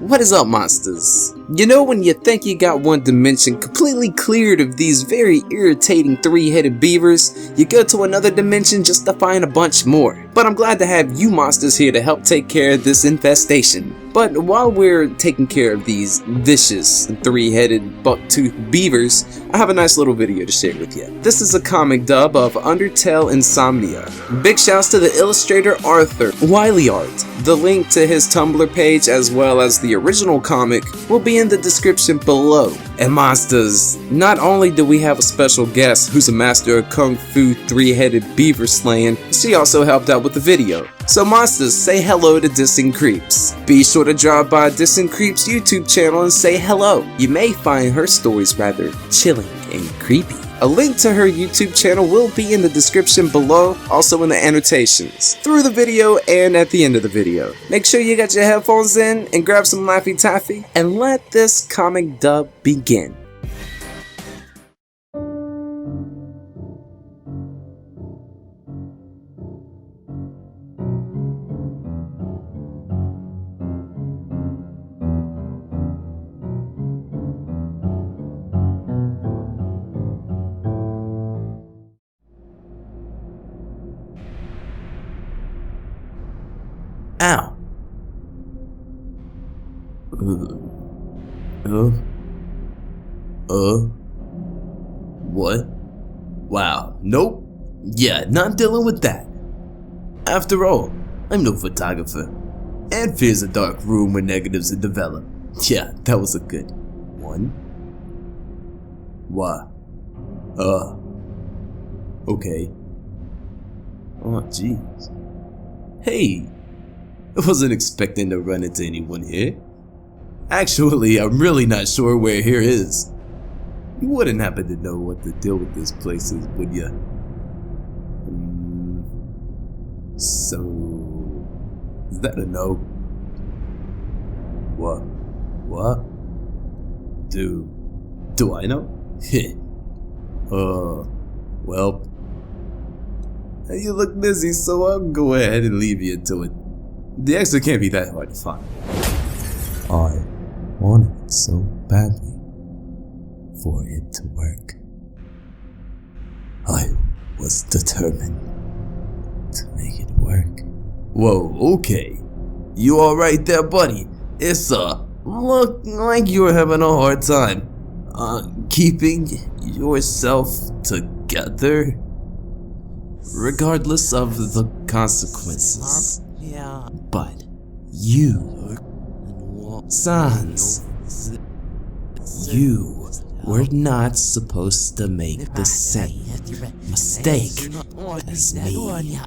What is up, monsters? You know when you think you got one dimension completely cleared of these very irritating three-headed beavers, you go to another dimension just to find a bunch more. But I'm glad to have you monsters here to help take care of this infestation. But while we're taking care of these vicious three-headed buck-toothed beavers, I have a nice little video to share with you. This is a comic dub of Undertale Insomnia. Big shouts to the illustrator Arthur YeahMan. The link to his Tumblr page as well as the original comic will be in the description below. And monsters, not only do we have a special guest who's a master of kung fu three-headed beaver slaying, she also helped out with the video. So monsters, say hello to Dissing Creeps. Be sure to drop by Dissing Creeps YouTube channel and say hello. You may find her stories rather chilling and creepy. A link to her YouTube channel will be in the description below, also in the annotations, through the video and at the end of the video. Make sure you got your headphones in and grab some Laffy Taffy and let this comic dub begin. Ow. What? Wow, nope. Yeah, not dealing with that. After all, I'm no photographer. And fear's a dark room where negatives are developed. Yeah, that was a good one. Why? Okay. Oh, jeez. Hey. I wasn't expecting to run into anyone here. Actually, I'm really not sure where here is. You wouldn't happen to know what the deal with this place is, would ya? So... is that a no? What? What? Do I know? Well... you look busy, so I'll go ahead and leave you to it. The exit can't be that hard to find. I wanted it so badly for it to work. I was determined to make it work. Whoa, okay. You alright there, buddy? It's look like you're having a hard time keeping yourself together, regardless of the consequences. But you, Sans, you were not supposed to make the same mistake as me.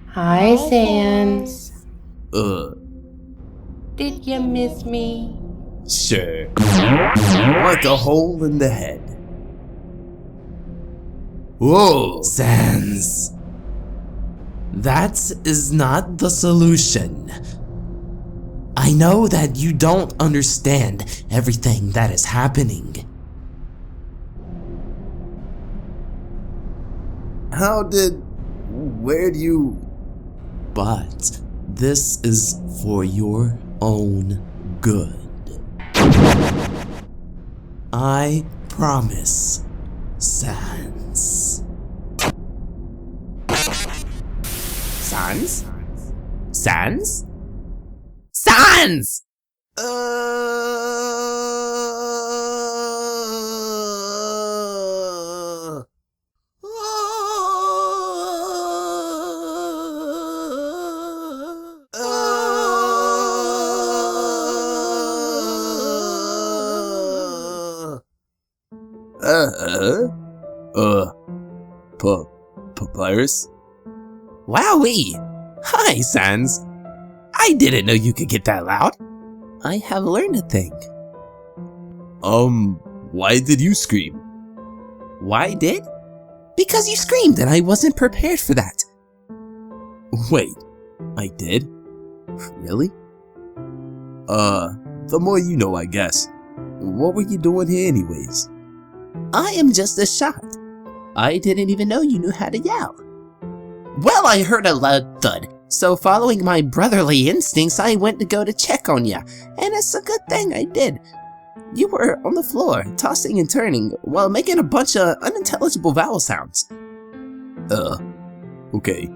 Hi, Sans. Did you miss me? Sure. Like a hole in the head. Whoa! Sans. That is not the solution. I know that you don't understand everything that is happening. Where do you... But this is for your own good. I promise, Sans. Sans? Sans? Sans! Papyrus? Wowee! Hi, Sans. I didn't know you could get that loud. I have learned a thing. Why did you scream? Why did? Because you screamed and I wasn't prepared for that. Wait, I did? Really? The more you know, I guess. What were you doing here anyways? I am just as shocked. I didn't even know you knew how to yell. Well, I heard a loud thud, So following my brotherly instincts, I went to check on ya, and it's a good thing I did. You were on the floor, tossing and turning, while making a bunch of unintelligible vowel sounds. Okay.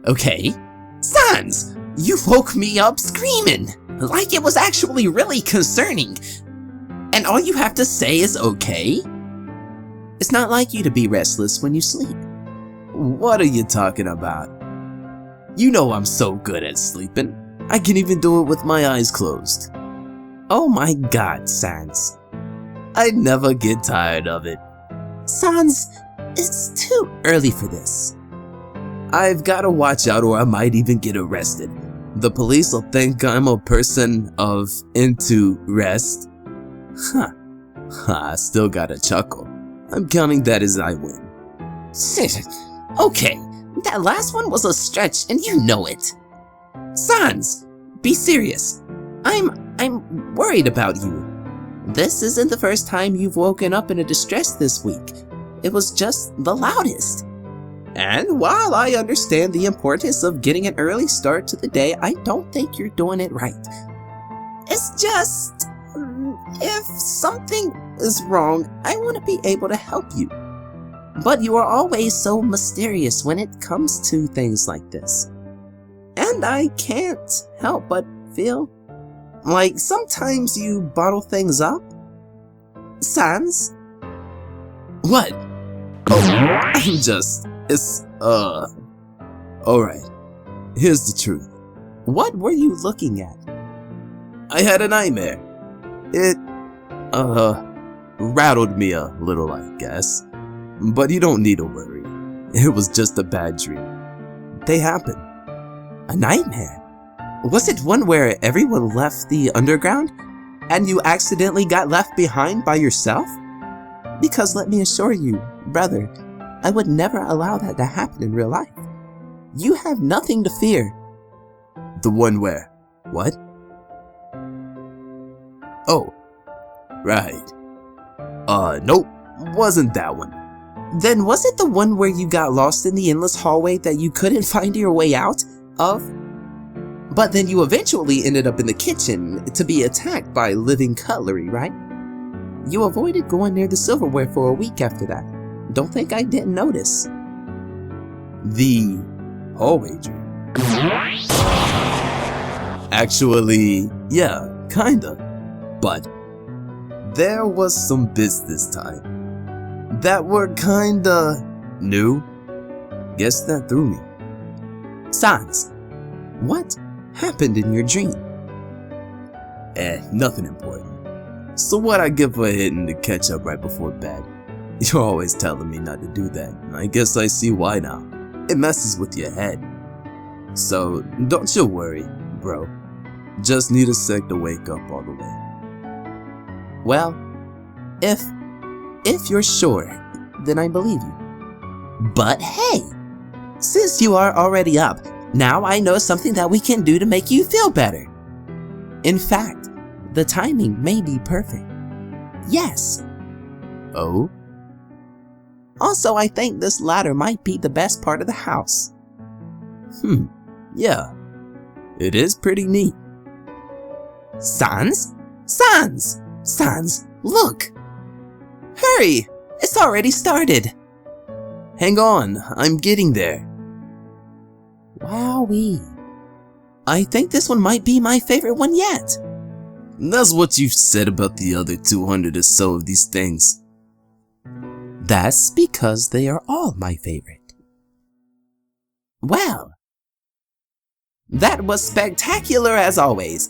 Okay? Sans! You woke me up screaming, like it was actually really concerning. And all you have to say is okay? It's not like you to be restless when you sleep. What are you talking about? You know I'm so good at sleeping. I can even do it with my eyes closed. Oh my god, Sans. I never get tired of it. Sans, it's too early for this. I've gotta watch out or I might even get arrested. The police will think I'm a person of into rest. Huh. I still gotta chuckle. I'm counting that as I win. Okay, that last one was a stretch and you know it. Sans, be serious. I'm worried about you. This isn't the first time you've woken up in a distress this week. It was just the loudest. And while I understand the importance of getting an early start to the day, I don't think you're doing it right. It's just, if something is wrong, I want to be able to help you. But you are always so mysterious when it comes to things like this. And I can't help but feel like sometimes you bottle things up. Sans? What? Oh, alright. Here's the truth. What were you looking at? I had a nightmare. It, rattled me a little, I guess. But you don't need to worry. It was just a bad dream. They happen. A nightmare? Was it one where everyone left the underground? And you accidentally got left behind by yourself? Because let me assure you, brother, I would never allow that to happen in real life. You have nothing to fear. The one where? What? Oh, right. Nope, wasn't that one. Then was it the one where you got lost in the endless hallway that you couldn't find your way out of? But then you eventually ended up in the kitchen to be attacked by living cutlery, right? You avoided going near the silverware for a week after that. Don't think I didn't notice. The hallway dream. Actually, yeah, kinda. But there was some bits this time that were kinda new. Guess that threw me. Sans, what happened in your dream? Nothing important. So what I get for hitting to catch up right before bed? You're always telling me not to do that, and I guess I see why now. It messes with your head. So don't you worry, bro. Just need a sec to wake up all the way. Well, if you're sure, then I believe you. But hey, since you are already up, now I know something that we can do to make you feel better. In fact, the timing may be perfect. Yes. Oh? Also, I think this ladder might be the best part of the house. Yeah. It is pretty neat. Sans? Sans! Sans, look! Hurry! It's already started! Hang on, I'm getting there. Wowee. I think this one might be my favorite one yet. That's what you've said about the other 200 or so of these things. That's because they are all my favorite. Well, that was spectacular as always.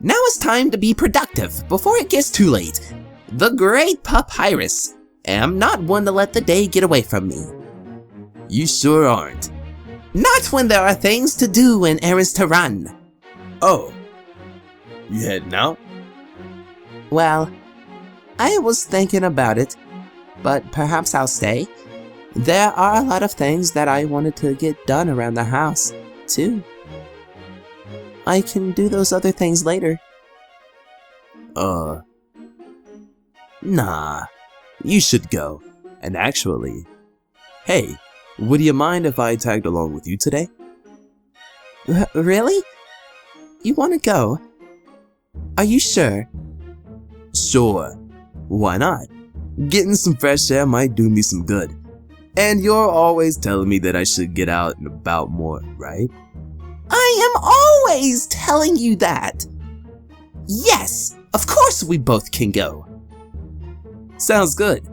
Now it's time to be productive before it gets too late. The great papyrus. Am not one to let the day get away from me. You sure aren't. Not when there are things to do and errands to run. Oh, you heading out? Well, I was thinking about it, but perhaps I'll stay. There are a lot of things that I wanted to get done around the house, too. I can do those other things later. Nah, you should go. And actually, hey, would you mind if I tagged along with you today? Really? You want to go? Are you sure? Sure. Why not? Getting some fresh air might do me some good. And you're always telling me that I should get out and about more, right? I am always telling you that. Yes, of course we both can go. Sounds good.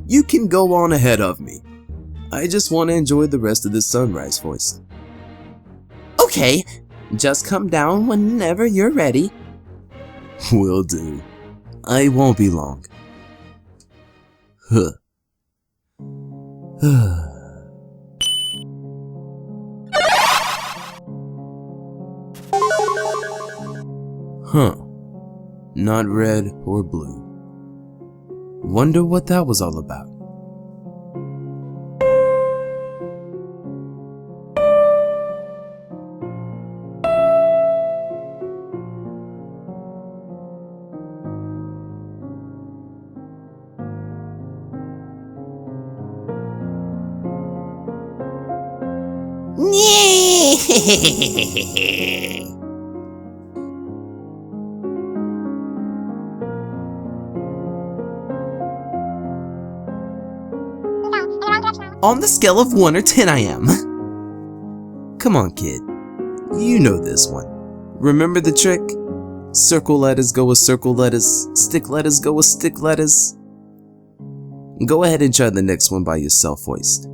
You can go on ahead of me. I just want to enjoy the rest of this sunrise first. Okay, just come down whenever you're ready. Will do. I won't be long. Huh. Huh. Not red or blue. Wonder what that was all about. On the scale of 1 or 10 I am. Come on, kid. You know this one. Remember the trick? Circle letters go with circle letters, stick letters go with stick letters. Go ahead and try the next one by yourself first.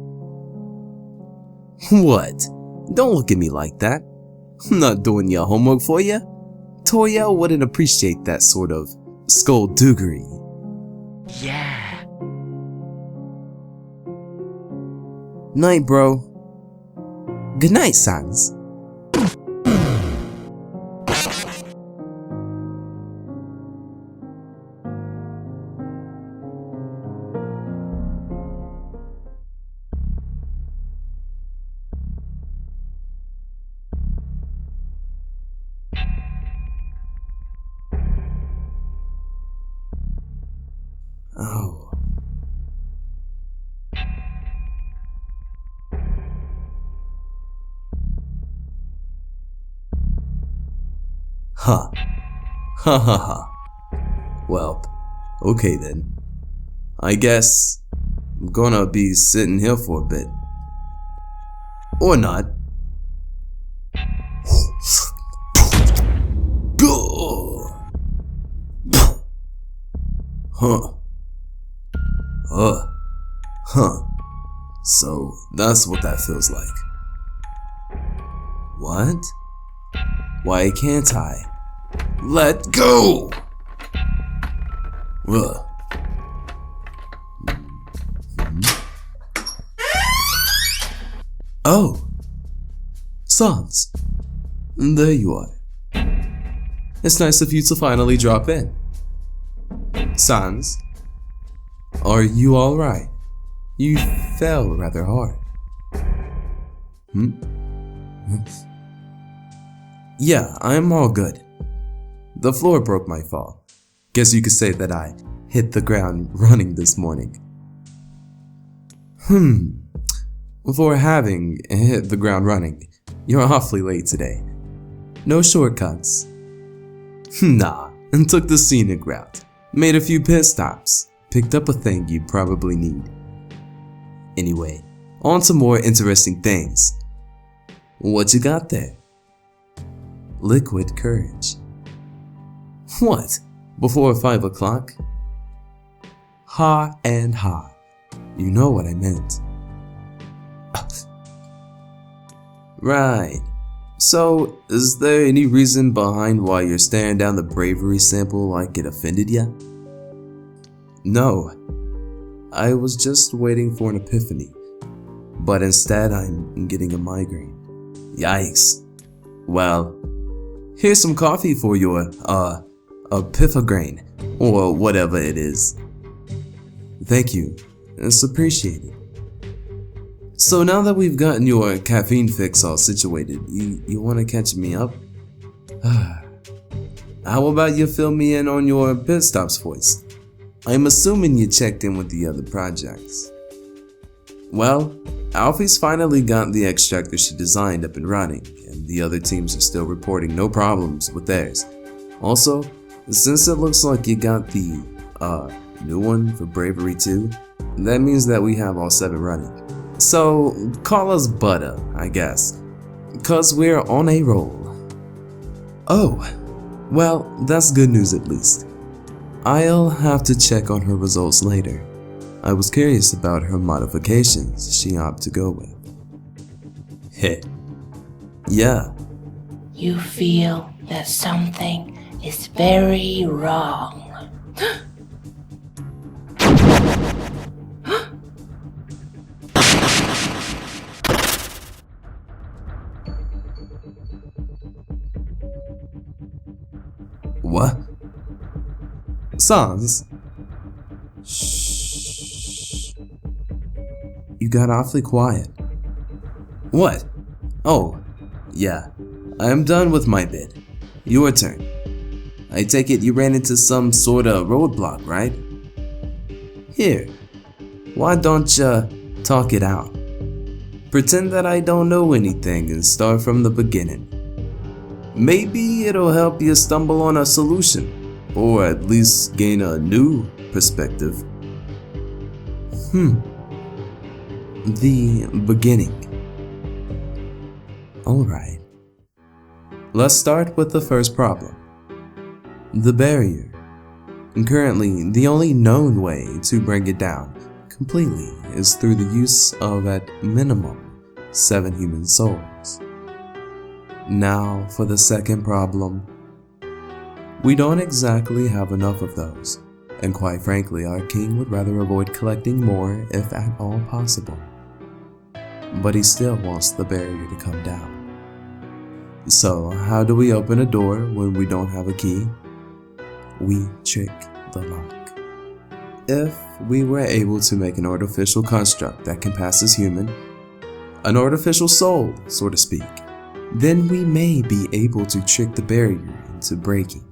What? Don't look at me like that. I'm not doing your homework for you. Toriel wouldn't appreciate that sort of skullduggery. Yeah. Night, bro. Good night, Sans. Oh. Ha. Ha ha ha. Well, okay then. I guess I'm gonna be sitting here for a bit. Or not. Huh. Huh. So that's what that feels like. What? Why can't I? Let go! Ugh. Oh! Sans. There you are. It's nice of you to finally drop in. Sans, are you alright? You fell rather hard. Yeah, I'm all good. The floor broke my fall. Guess you could say that I hit the ground running this morning. For having hit the ground running, you're awfully late today. No shortcuts. Nah, and took the scenic route. Made a few pit stops. Picked up a thing you probably need. Anyway, on to more interesting things. What you got there? Liquid courage. What? Before 5 o'clock? Ha and ha. You know what I meant. Right. So, is there any reason behind why you're staring down the bravery sample like it offended ya? No. I was just waiting for an epiphany. But instead I'm getting a migraine. Yikes. Well, here's some coffee for your, epiphany, or whatever it is. Thank you. It's appreciated. So now that we've gotten your caffeine fix all situated, you want to catch me up? How about you fill me in on your pit stops first? I'm assuming you checked in with the other projects. Well, Alfie's finally got the extractor she designed up and running, and the other teams are still reporting no problems with theirs. Also, since it looks like you got the new one for Bravery 2, that means that we have all 7 running. So call us Butter, I guess, cause we're on a roll. Oh, well, that's good news at least. I'll have to check on her results later. I was curious about her modifications she opted to go with. Heh. Yeah. You feel that something is very wrong. What? Sans? Shh. You got awfully quiet. What? Oh, yeah. I'm done with my bit. Your turn. I take it you ran into some sort of roadblock, right? Here. Why don't ya talk it out? Pretend that I don't know anything and start from the beginning. Maybe it'll help you stumble on a solution, or at least gain a new perspective. The beginning. Alright. Let's start with the first problem. The barrier. Currently, the only known way to bring it down completely is through the use of, at minimum, 7 human souls. Now for the second problem. We don't exactly have enough of those, and quite frankly our king would rather avoid collecting more if at all possible. But he still wants the barrier to come down. So how do we open a door when we don't have a key? We trick the lock. If we were able to make an artificial construct that can pass as human, an artificial soul, so to speak, then we may be able to trick the barrier into breaking.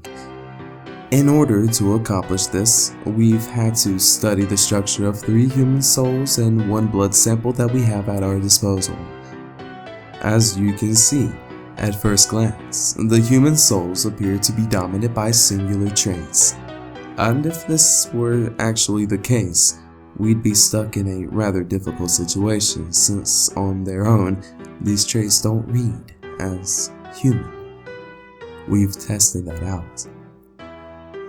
In order to accomplish this, we've had to study the structure of 3 human souls and 1 blood sample that we have at our disposal. As you can see, at first glance, the human souls appear to be dominated by singular traits. And if this were actually the case, we'd be stuck in a rather difficult situation since, on their own, these traits don't read as human. We've tested that out.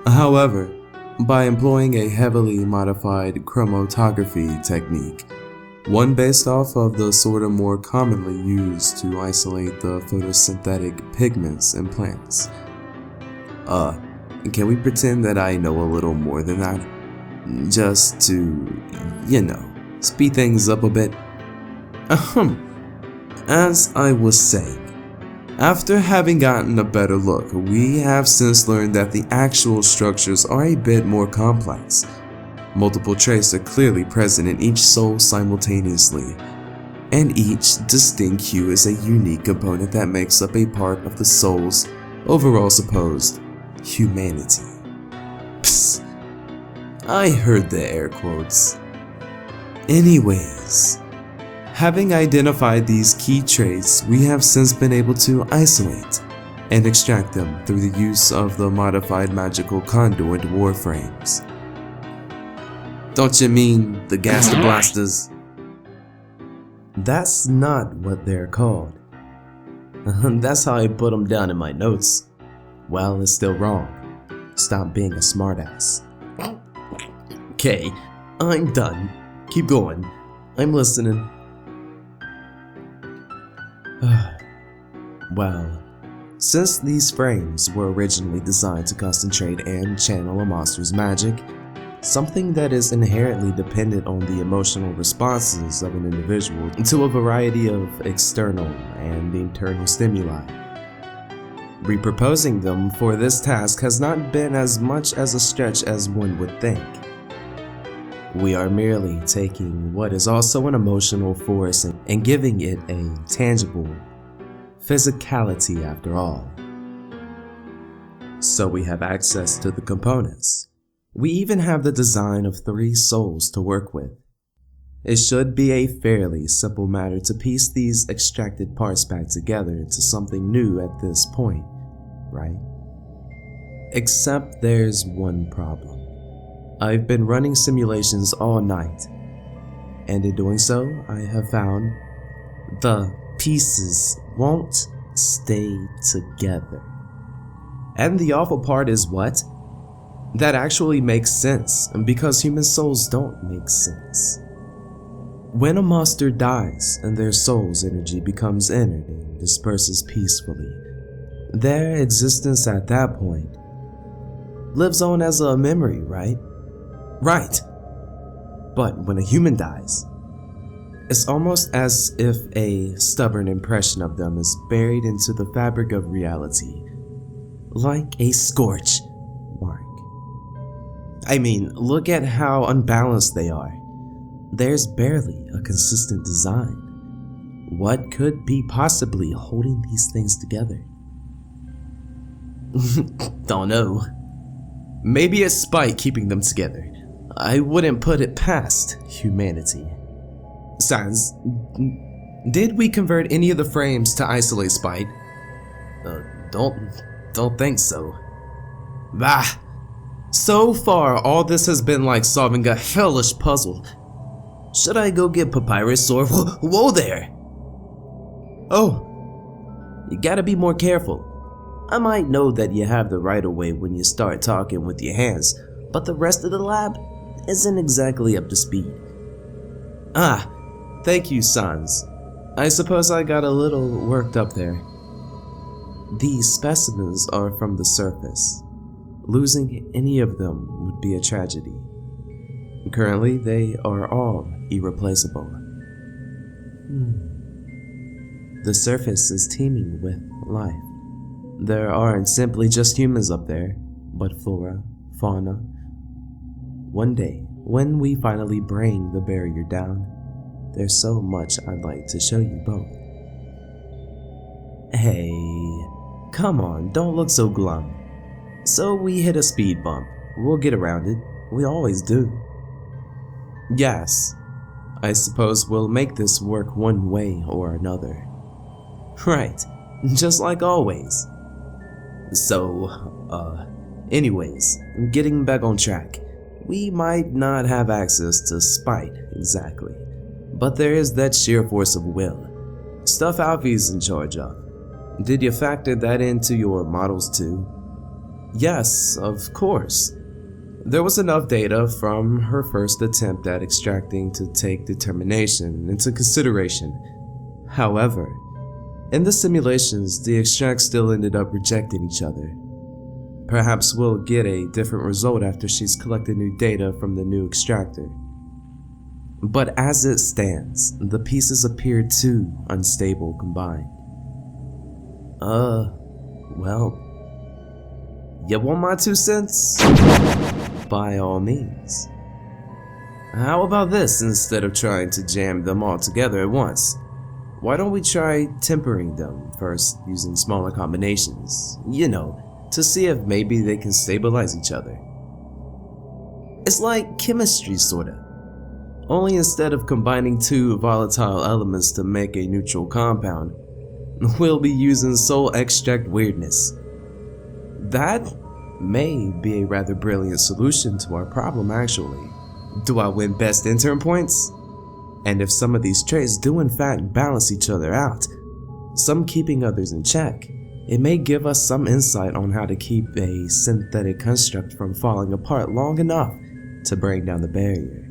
However, by employing a heavily modified chromatography technique, one based off of the sort of more commonly used to isolate the photosynthetic pigments in plants. Can we pretend that I know a little more than that? Just to, speed things up a bit. As I was saying, after having gotten a better look, we have since learned that the actual structures are a bit more complex. Multiple traits are clearly present in each soul simultaneously, and each distinct hue is a unique component that makes up a part of the soul's overall supposed humanity. Psst. I heard the air quotes. Anyways, having identified these key traits, we have since been able to isolate and extract them through the use of the modified magical conduit warframes. Don't you mean the Gaster Blasters? That's not what they're called. That's how I put them down in my notes. Well, it's still wrong. Stop being a smartass. Okay, I'm done. Keep going. I'm listening. Well, since these frames were originally designed to concentrate and channel a monster's magic, something that is inherently dependent on the emotional responses of an individual to a variety of external and internal stimuli. Repurposing them for this task has not been as much as a stretch as one would think. We are merely taking what is also an emotional force and giving it a tangible physicality after all. So we have access to the components. We even have the design of 3 souls to work with. It should be a fairly simple matter to piece these extracted parts back together into something new at this point, right? Except there's one problem. I've been running simulations all night, and in doing so, I have found the pieces won't stay together. And the awful part is what? That actually makes sense, because human souls don't make sense. When a monster dies and their soul's energy becomes entered and disperses peacefully, their existence at that point lives on as a memory, right? Right. But when a human dies, it's almost as if a stubborn impression of them is buried into the fabric of reality, like a scorch mark. I mean, look at how unbalanced they are. There's barely a consistent design. What could be possibly holding these things together? Don't know. Maybe it's spite keeping them together. I wouldn't put it past humanity. Sans, did we convert any of the frames to isolate spite? Don't think so. Bah! So far, all this has been like solving a hellish puzzle. Should I go get papyrus or whoa there? Oh, you gotta be more careful. I might know that you have the right of way when you start talking with your hands, but the rest of the lab isn't exactly up to speed. Ah, thank you, Sans. I suppose I got a little worked up there. These specimens are from the surface. Losing any of them would be a tragedy. Currently, they are all irreplaceable. The surface is teeming with life. There aren't simply just humans up there, but flora, fauna. One day, when we finally bring the barrier down, there's so much I'd like to show you both. Hey, come on, don't look so glum. So we hit a speed bump. We'll get around it. We always do. Yes, I suppose we'll make this work one way or another. Right, just like always. So, anyways, getting back on track. We might not have access to spite, exactly. But there is that sheer force of will. Stuff Alfie's in charge of. Did you factor that into your models too? Yes, of course. There was enough data from her first attempt at extracting to take determination into consideration. However, in the simulations, the extracts still ended up rejecting each other. Perhaps we'll get a different result after she's collected new data from the new extractor. But as it stands, the pieces appear too unstable combined. Well, you want my 2 cents? By all means. How about this instead of trying to jam them all together at once? Why don't we try tempering them first using smaller combinations, you know, to see if maybe they can stabilize each other. It's like chemistry sorta. Only instead of combining 2 volatile elements to make a neutral compound, we'll be using soul extract weirdness. That may be a rather brilliant solution to our problem actually. Do I win best intern points? And if some of these traits do in fact balance each other out, some keeping others in check, it may give us some insight on how to keep a synthetic construct from falling apart long enough to bring down the barrier.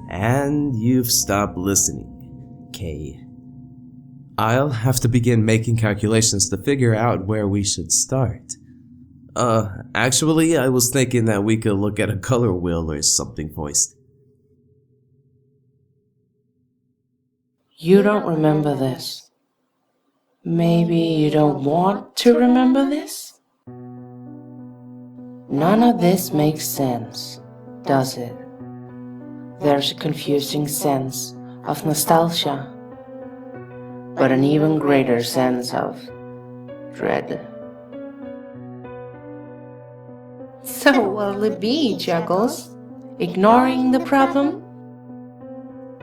And you've stopped listening, Kay. I'll have to begin making calculations to figure out where we should start. Actually, I was thinking that we could look at a color wheel or something first. You don't remember this. Maybe you don't want to remember this? None of this makes sense, does it? There's a confusing sense of nostalgia, but an even greater sense of dread. So what'll it be, Juggles? Ignoring the problem?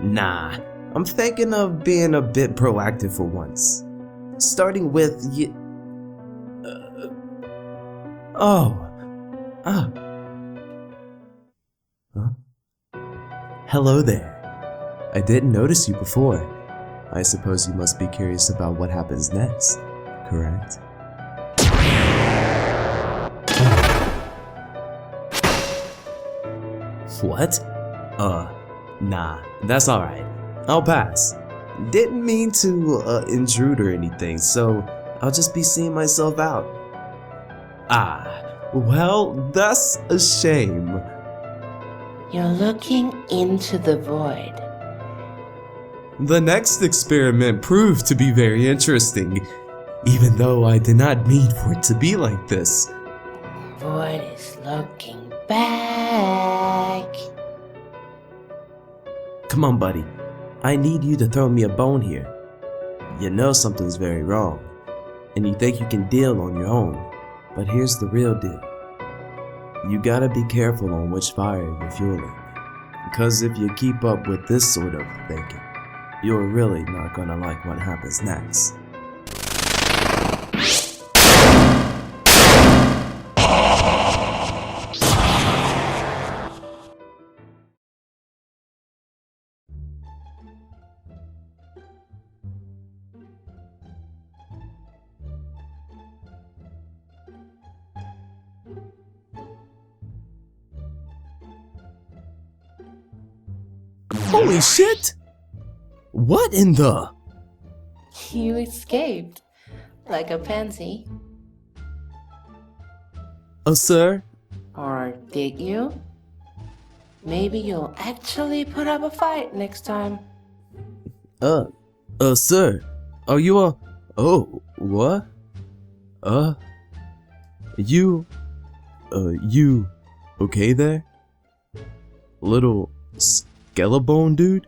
Nah, I'm thinking of being a bit proactive for once. Starting with Huh? Hello there. I didn't notice you before. I suppose you must be curious about what happens next, correct? What? Nah, that's alright. I'll pass. Didn't mean to intrude or anything, so I'll just be seeing myself out. Well, that's a shame. You're looking into the void. The next experiment proved to be very interesting, even though I did not mean for it to be like this. Void is looking back. Come on, buddy. I need you to throw me a bone here. You know something's very wrong, and you think you can deal on your own, but here's the real deal. You gotta be careful on which fire you're fueling, because if you keep up with this sort of thinking, you're really not gonna like what happens next. Holy shit! What in the? You escaped. Like a pansy. Sir? Or did you? Maybe you'll actually put up a fight next time. Sir? Are you what? You okay there? Little skeleton dude?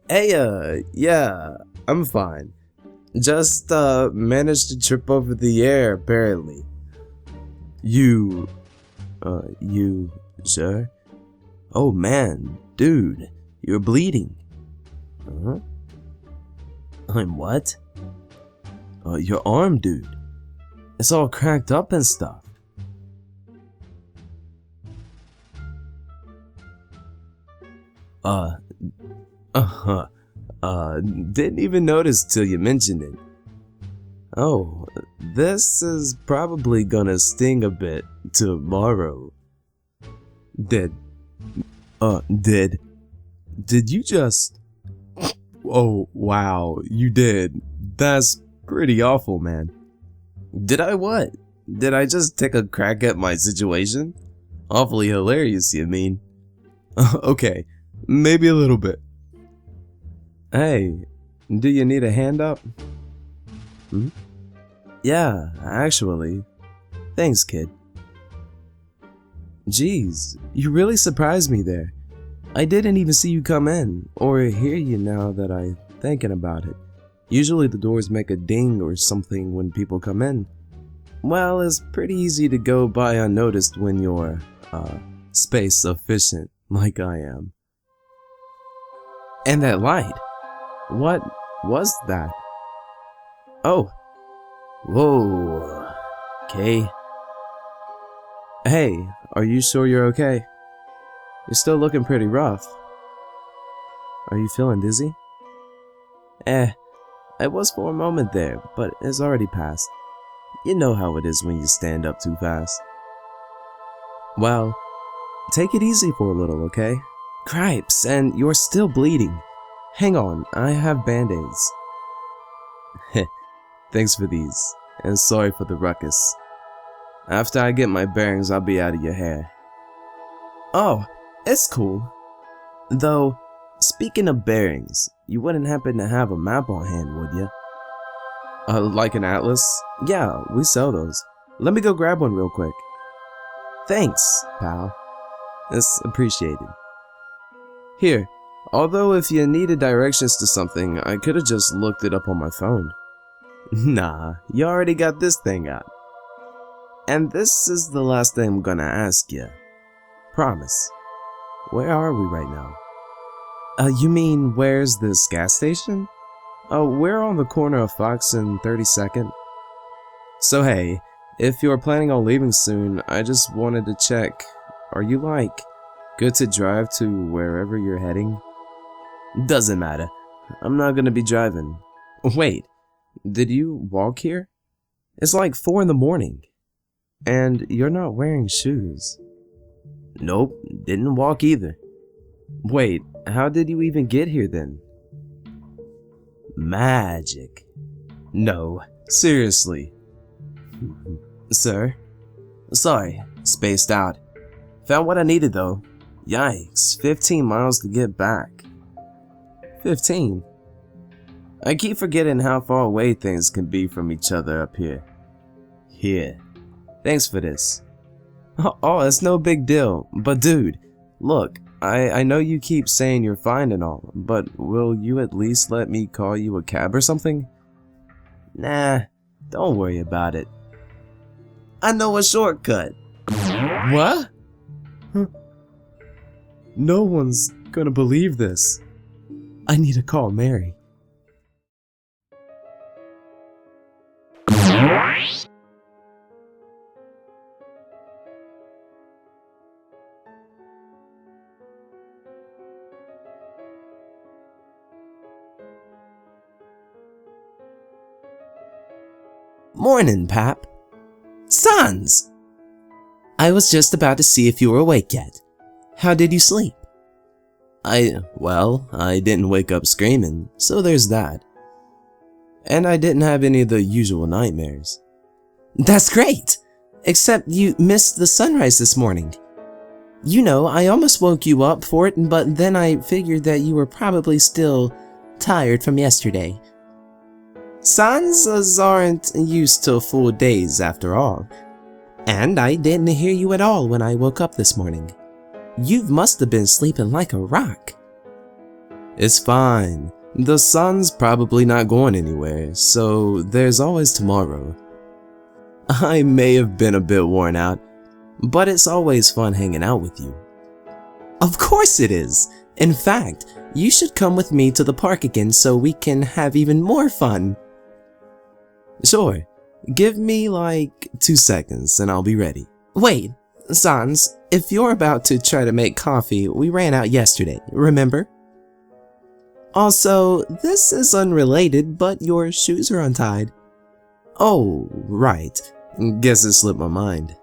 Hey, yeah, I'm fine. Just, managed to trip over the air, apparently. You, sir? Oh man, dude, you're bleeding. Huh? I'm what? Your arm, dude. It's all cracked up and stuff. Didn't even notice till you mentioned it. Oh, this is probably gonna sting a bit tomorrow. Did you just... Oh, wow, you did. That's pretty awful, man. Did I what? Did I just take a crack at my situation? Awfully hilarious, you mean? Okay, maybe a little bit. Hey, do you need a hand up? Yeah, actually. Thanks, kid. Jeez, you really surprised me there. I didn't even see you come in, or hear you now that I'm thinking about it. Usually the doors make a ding or something when people come in. Well, it's pretty easy to go by unnoticed when you're, space efficient like I am. And that light. What was that? Oh. Whoa. Okay. Hey, are you sure you're okay? You're still looking pretty rough. Are you feeling dizzy? I was for a moment there, but it's already passed. You know how it is when you stand up too fast. Well, take it easy for a little, okay? Cripes, and you're still bleeding. Hang on, I have band-aids. Thanks for these, and sorry for the ruckus. After I get my bearings, I'll be out of your hair. Oh, it's cool. Though, speaking of bearings, you wouldn't happen to have a map on hand, would you? Like an atlas? Yeah, we sell those. Let me go grab one real quick. Thanks, pal. It's appreciated. Here, although if you needed directions to something, I could've just looked it up on my phone. Nah, you already got this thing out. And this is the last thing I'm gonna ask you. Promise. Where are we right now? You mean where's this gas station? We're on the corner of Fox and 32nd. So hey, if you're planning on leaving soon, I just wanted to check. Are you good to drive to wherever you're heading? Doesn't matter. I'm not gonna be driving. Wait, did you walk here? It's 4 in the morning. And you're not wearing shoes. Nope, didn't walk either. Wait, how did you even get here then? Magic. No, seriously. Sir? Sorry, spaced out. Found what I needed though. Yikes, 15 miles to get back. 15? I keep forgetting how far away things can be from each other up here. Here. Thanks for this. Oh, it's no big deal. But dude, look, I know you keep saying you're fine and all, but will you at least let me call you a cab or something? Nah, don't worry about it. I know a shortcut. What? No one's gonna believe this. I need to call Mary. Morning, Pap. Sons! I was just about to see if you were awake yet. How did you sleep? Well, I didn't wake up screaming, so there's that. And I didn't have any of the usual nightmares. That's great! Except you missed the sunrise this morning. You know, I almost woke you up for it, but then I figured that you were probably still tired from yesterday. Sons aren't used to full days after all. And I didn't hear you at all when I woke up this morning. You must have been sleeping like a rock. It's fine. The sun's probably not going anywhere, so there's always tomorrow. I may have been a bit worn out, but it's always fun hanging out with you. Of course it is! In fact, you should come with me to the park again so we can have even more fun. Sure. Give me 2 seconds and I'll be ready. Wait, Sans, if you're about to try to make coffee, we ran out yesterday, remember? Also, this is unrelated, but your shoes are untied. Oh, right. Guess it slipped my mind.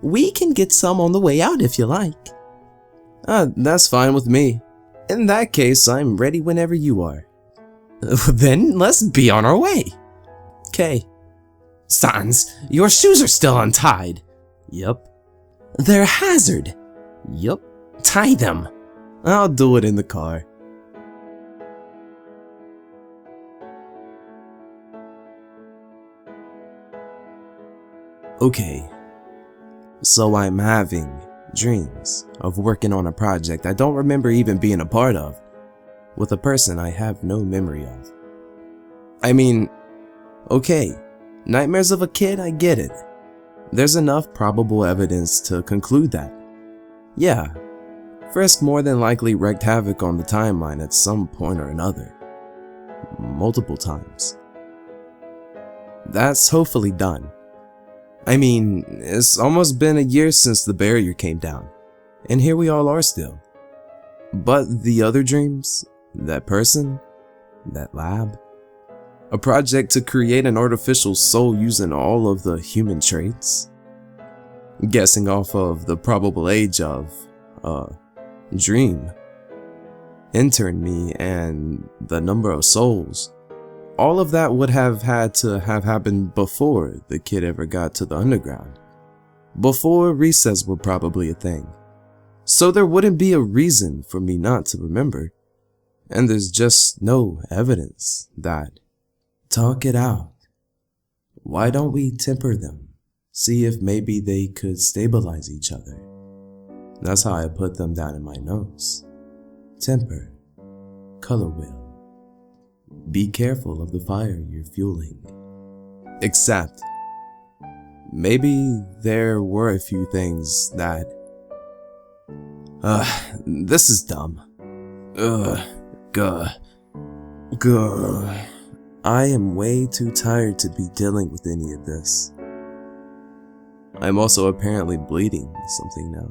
We can get some on the way out if you like. That's fine with me. In that case, I'm ready whenever you are. Then let's be on our way. Okay. Sans, your shoes are still untied. Yup. They're a hazard. Yup. Tie them. I'll do it in the car. Okay. So I'm having dreams of working on a project I don't remember even being a part of, with a person I have no memory of. I mean, okay, nightmares of a kid, I get it. There's enough probable evidence to conclude that. Yeah, Frisk more than likely wreaked havoc on the timeline at some point or another. Multiple times. That's hopefully done. I mean, it's almost been a year since the barrier came down, and here we all are still. But the other dreams, that person, that lab, a project to create an artificial soul using all of the human traits, guessing off of the probable age of, dream, intern me, and the number of souls. All of that would have had to have happened before the kid ever got to the underground. Before recess were probably a thing. So there wouldn't be a reason for me not to remember. And there's just no evidence that. Talk it out. Why don't we temper them? See if maybe they could stabilize each other. That's how I put them down in my notes. Temper. Color wheel. Be careful of the fire you're fueling. Except, maybe there were a few things that... this is dumb. Gah. I am way too tired to be dealing with any of this. I'm also apparently bleeding something now.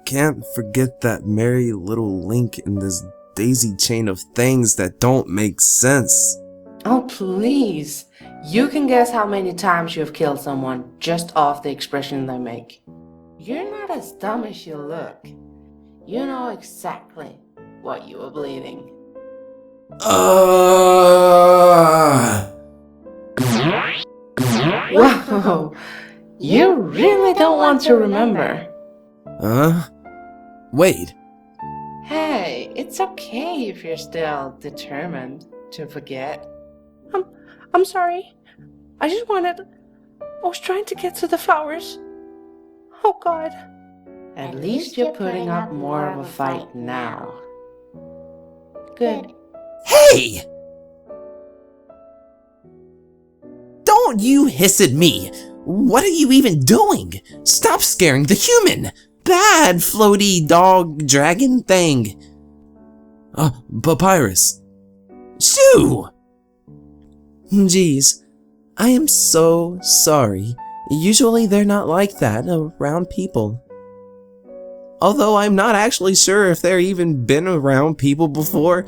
Can't forget that merry little link in this daisy chain of things that don't make sense. Oh, please. You can guess how many times you have killed someone just off the expression they make. You're not as dumb as you look. You know exactly what you were bleeding. Wow, you really don't want to remember. Wait. Hey, it's okay if you're still determined to forget. I'm sorry. I was trying to get to the flowers. Oh God. At least you're putting up more of a fight now. Good. Hey! Don't you hiss at me! What are you even doing? Stop scaring the human! Bad floaty dog dragon thing! Papyrus. Shoo! Geez, I am so sorry. Usually they're not like that around people. Although I'm not actually sure if they've even been around people before.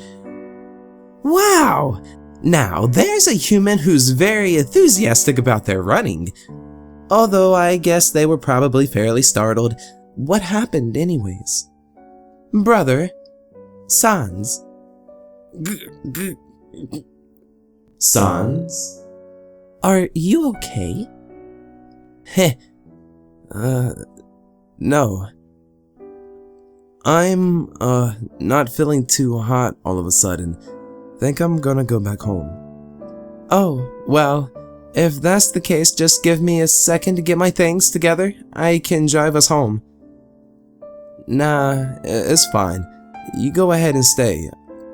Wow! Now, there's a human who's very enthusiastic about their running. Although I guess they were probably fairly startled. What happened anyways? Brother, Sans. Sans? Are you okay? Heh. No. I'm, not feeling too hot all of a sudden. Think I'm gonna go back home. Oh, well, if that's the case, just give me a second to get my things together. I can drive us home. Nah, it's fine. You go ahead and stay.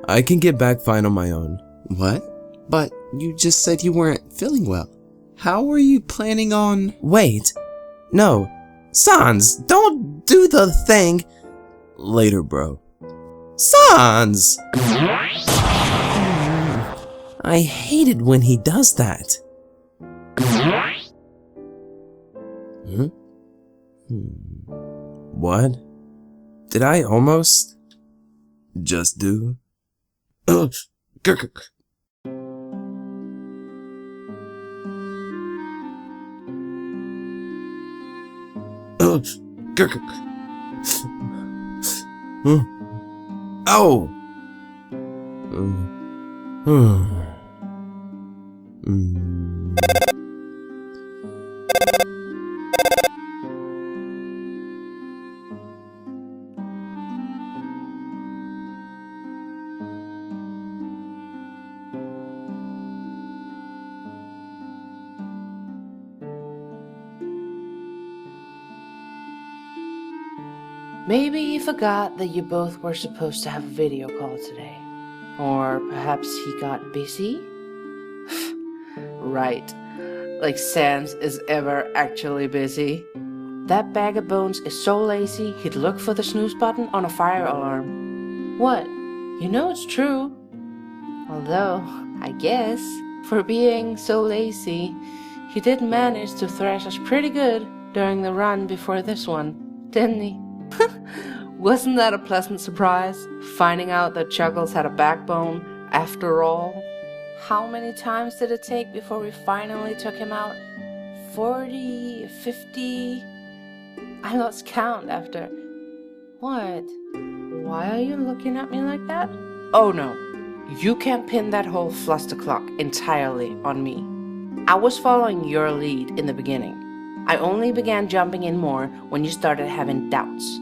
I can get back fine on my own. What? But you just said you weren't feeling well. How were you planning on— Wait. No. Sans, don't do the thing. Later, bro. Sans! I hate it when he does that. What? Did I almost just do? Oh! Maybe you forgot that you both were supposed to have a video call today. Or perhaps he got busy? Right. Like Sans is ever actually busy. That bag of bones is so lazy he'd look for the snooze button on a fire alarm. What? You know it's true. Although, I guess, for being so lazy, he did manage to thrash us pretty good during the run before this one, didn't he? Wasn't that a pleasant surprise, finding out that Chuckles had a backbone after all? How many times did it take before we finally took him out? 40, 50? I lost count after. What? Why are you looking at me like that? Oh no, you can't pin that whole fluster clock entirely on me. I was following your lead in the beginning. I only began jumping in more when you started having doubts.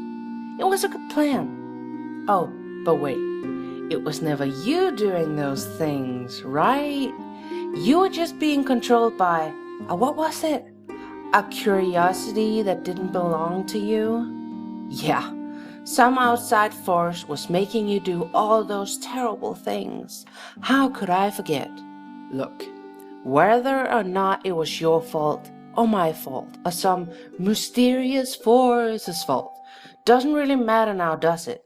It was a good plan. Oh, but wait. It was never you doing those things, right? You were just being controlled by, what was it? A curiosity that didn't belong to you? Yeah, some outside force was making you do all those terrible things. How could I forget? Look, whether or not it was your fault, or my fault, or some mysterious force's fault, doesn't really matter now, does it?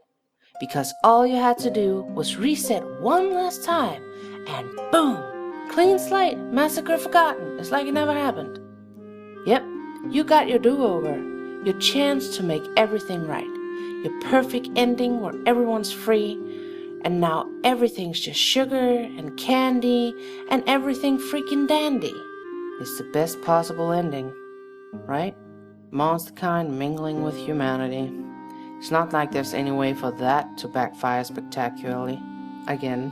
because all you had to do was reset one last time and boom, clean slate, massacre forgotten. It's like it never happened. Yep, you got your do-over, your chance to make everything right, your perfect ending where everyone's free, and now everything's just sugar and candy and everything freaking dandy. It's the best possible ending, right? Monsterkind mingling with humanity. It's not like there's any way for that to backfire spectacularly. Again,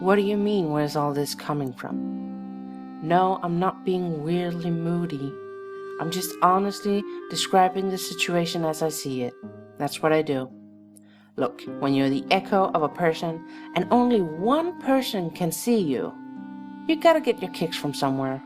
what do you mean, where's all this coming from? No, I'm not being weirdly moody. I'm just honestly describing the situation as I see it. That's what I do. Look, when you're the echo of a person and only one person can see you, you gotta get your kicks from somewhere.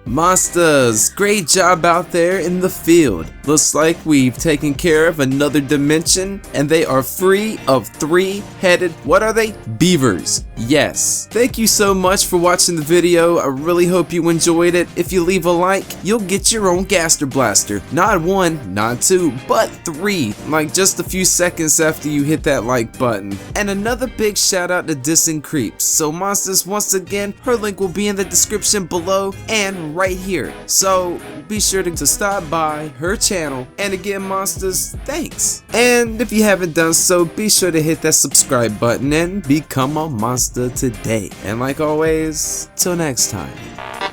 Monsters, great job out there in the field. Looks like we've taken care of another dimension, and they are free of three-headed, what are they? Beavers. Yes. Thank you so much for watching the video. I really hope you enjoyed it. If you leave a like, you'll get your own Gaster Blaster. Not one, not two, but three. Like just a few seconds after you hit that like button. And another big shout out to Dissing Creeps. So Monsters, once again, her link will be in the description below and right here. So be sure to stop by her channel. And again, Monsters, thanks. And if you haven't done so, be sure to hit that subscribe button and become a monster today. And like always, till next time.